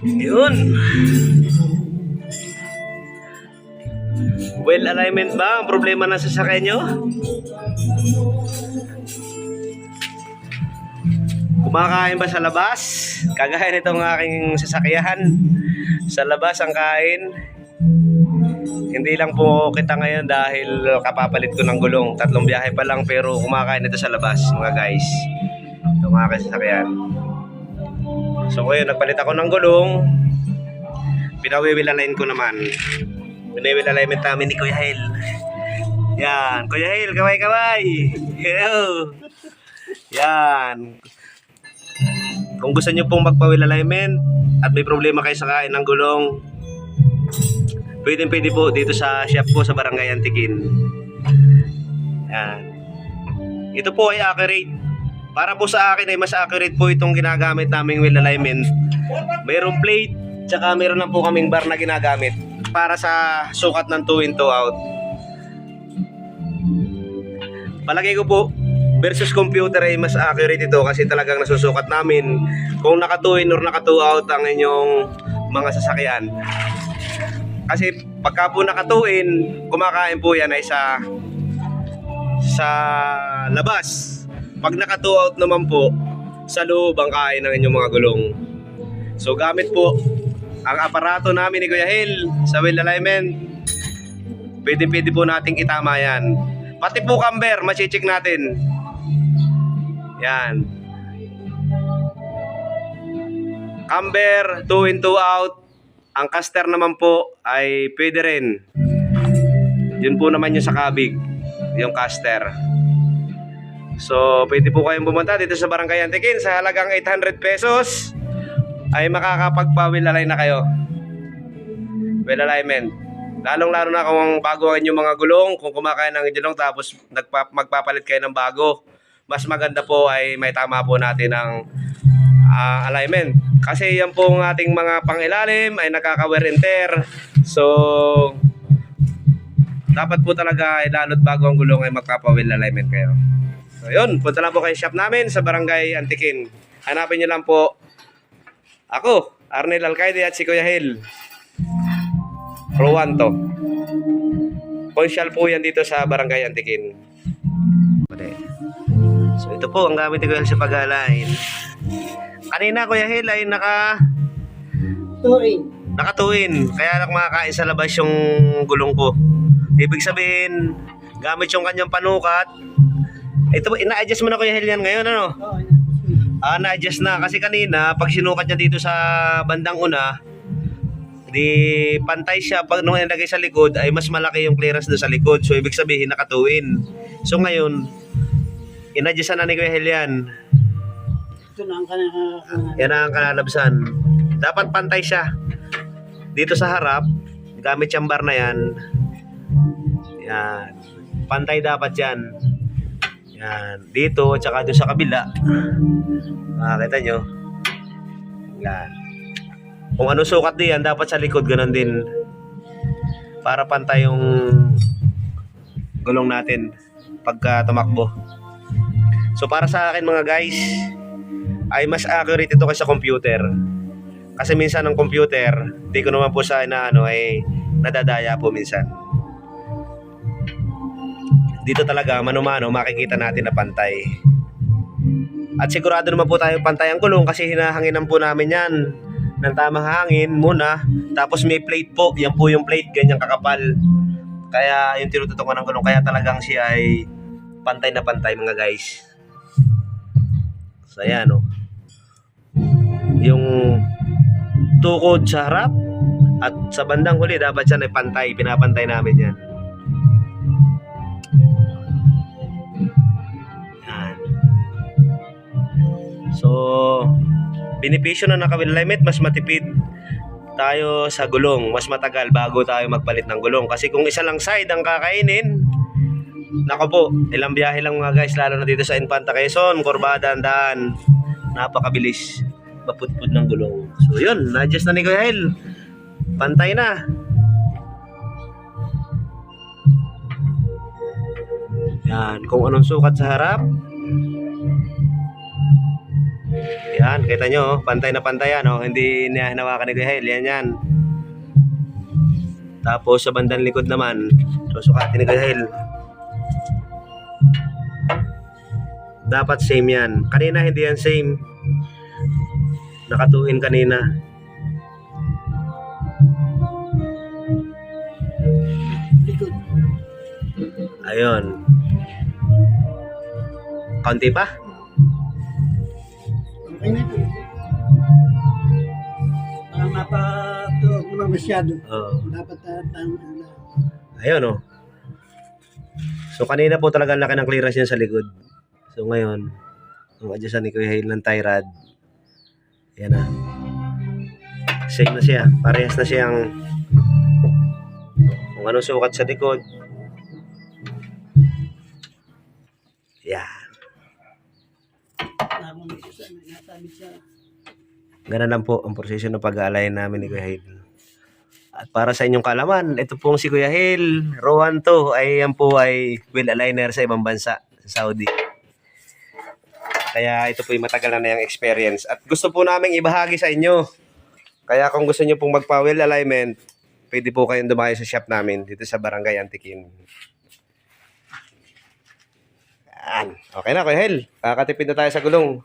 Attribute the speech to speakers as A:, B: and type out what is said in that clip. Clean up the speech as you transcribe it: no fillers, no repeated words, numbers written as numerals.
A: Yun. Well alignment ba ang problema ng sasakyan nyo? Kumakain ba sa labas? Kagaya nitong aking sasakyan. Sa labas ang kain. Hindi lang po kita ngayon dahil kapapalit ko ng gulong. 3 biyahe pa lang pero kumakain ito sa labas mga guys. Itong aking sasakyan. So ngayon nagpalit ako ng gulong. Pinawiwilalain ko naman. Pinawiwilalain namin ni Kuya Hale. Yan, Kuya Hale, kaway-kaway. Hello. Yan. Kung gusto nyo pong magpa-wheel alignment at may problema kayo sa kain ng gulong, pwede po dito sa shop ko sa Barangay Antiquin. Yan. Ito po ay accurate. Para po sa akin ay mas accurate po itong ginagamit naming wheel alignment. Mayroong plate, tsaka mayroon lang po kaming bar na ginagamit para sa sukat ng 2 in 2 out. Palagay ko po versus computer ay mas accurate ito kasi talagang nasusukat namin kung naka 2 in or naka 2 out ang inyong mga sasakyan. Kasi pagka po naka 2 in, kumakain po yan ay sa labas. Pag naka 2 out naman po, sa loob ang kain ng inyong mga gulong. So gamit po ang aparato namin ni Kuya Hale sa wheel alignment. Pwede po nating itama yan. Pati po camber, machichik natin. Yan. Camber, 2 in 2 out. Ang caster naman po ay pwede rin. Yun po naman yung sa kabig, yung caster. So, pwede po kayong pumunta dito sa Barangay Antiquin sa halagang 800 pesos ay makakapagpa-wheel align na kayo. Wheel alignment. Lalong-lalo na kung bago ang inyong mga gulong, kung kumakain ng gulong tapos magpapalit kayo ng bago. Mas maganda po ay may tama po natin ang alignment. Kasi yan po ang ating mga pangilalim ay nakaka-wear and tear. So, dapat po talaga ay lalo't bago ang gulong ay magpapa-wheel alignment kayo. So, yun. Punta lang po kayo shop namin sa Barangay Antiquin. Hanapin nyo lang po ako, Arnel Alcaide at si Kuya Hale. Rowanto. Consyal po yan dito sa Barangay Antiquin. So ito po ang gamit ni Kuya Hale sa pag-align. Kanina Kuya Hale ay nakatuin. Kaya kumakain sa labas yung gulong ko. Ibig sabihin, gamit yung kanyang panukat. Ito, ina-adjust mo na Kuya Hale yan ngayon, ano? Na-adjust na. Kasi kanina, pag sinukat niya dito sa bandang una, di pantay siya. Pag nung nilagay sa likod, ay mas malaki yung clearance doon sa likod. So, ibig sabihin, nakatuin. So, ngayon, in-adjust na ni Kuya Hale yan.
B: Ito na ang
A: Yan ang kalalabsan. Dapat pantay siya. Dito sa harap, gamit yung bar na yan. Yan. Pantay dapat yan. Yan. Dito, tsaka doon sa kabila. Makakita nyo. Yan. Kung ano sukat diyan, dapat sa likod ganun din. Para pantay yung gulong natin pagka tumakbo. So para sa akin mga guys, ay mas accurate ito kaysa computer. Kasi minsan ng computer, di ko naman po sa ay nadadaya po minsan. Dito talaga mano-mano makikita natin na pantay. At sigurado naman po tayo pantay ang gulong kasi hinahanginan po namin yan ng tamang hangin muna. Tapos may plate po, yan po yung plate, ganyang kakapal. Kaya yung tinututukan ng gulong, kaya talagang siya ay pantay na pantay mga guys. So ayan o. Yung tukod sa harap at sa bandang huli dapat siya ay pantay, pinapantay namin yan. So, benepisyo na naka-wheel alignment, mas matipid tayo sa gulong, mas matagal bago tayo magpalit ng gulong. Kasi kung isa lang side ang kakainin, nako po, ilang biyahe lang mga guys, lalo na dito sa Infanta Quezon, Corbada, Daan, napakabilis maputpud ng gulong. So yun, na-adjust na ni Kuya Hale, pantay na. Yan, kung anong sukat sa harap, Yan, kita nyo, oh, pantay na pantay yan, oh. Hindi niya hinawakan ni Kuya Hel. Yan. Tapos sa bandang likod naman, susukatin ni Kuya Hel. Dapat same yan. Kanina hindi yan same. Nakatuin kanina.
B: Likod.
A: Ayun. Kaunti pa?
B: Okay na ito. Para mapatuog naman masyado.
A: Oo.
B: Dapat
A: Ayun, oh. So, kanina po talaga ang laki ng clearance niya sa likod. So, ngayon, ang adjustan ni Kuya Hale ng tie rod. Ayan na. Same na siya. Parehas na siyang kung anong sukat sa likod. Yan.
B: nasabi siya.
A: Ganun lang po ang proseso ng pag-align namin ni Kuya Hale. At para sa inyong kaalaman, ito pong si Kuya Hale, Rowan to, ay yan po ay wheel aligner sa ibang bansa, sa Saudi. Kaya ito po yung matagal na yung experience. At gusto po naming ibahagi sa inyo. Kaya kung gusto nyo pong magpa-wheel alignment, pwede po kayong dumayo sa shop namin dito sa Barangay Antiquin. Yan. Okay na, Kuya Hale. Kakatipid na tayo sa gulong.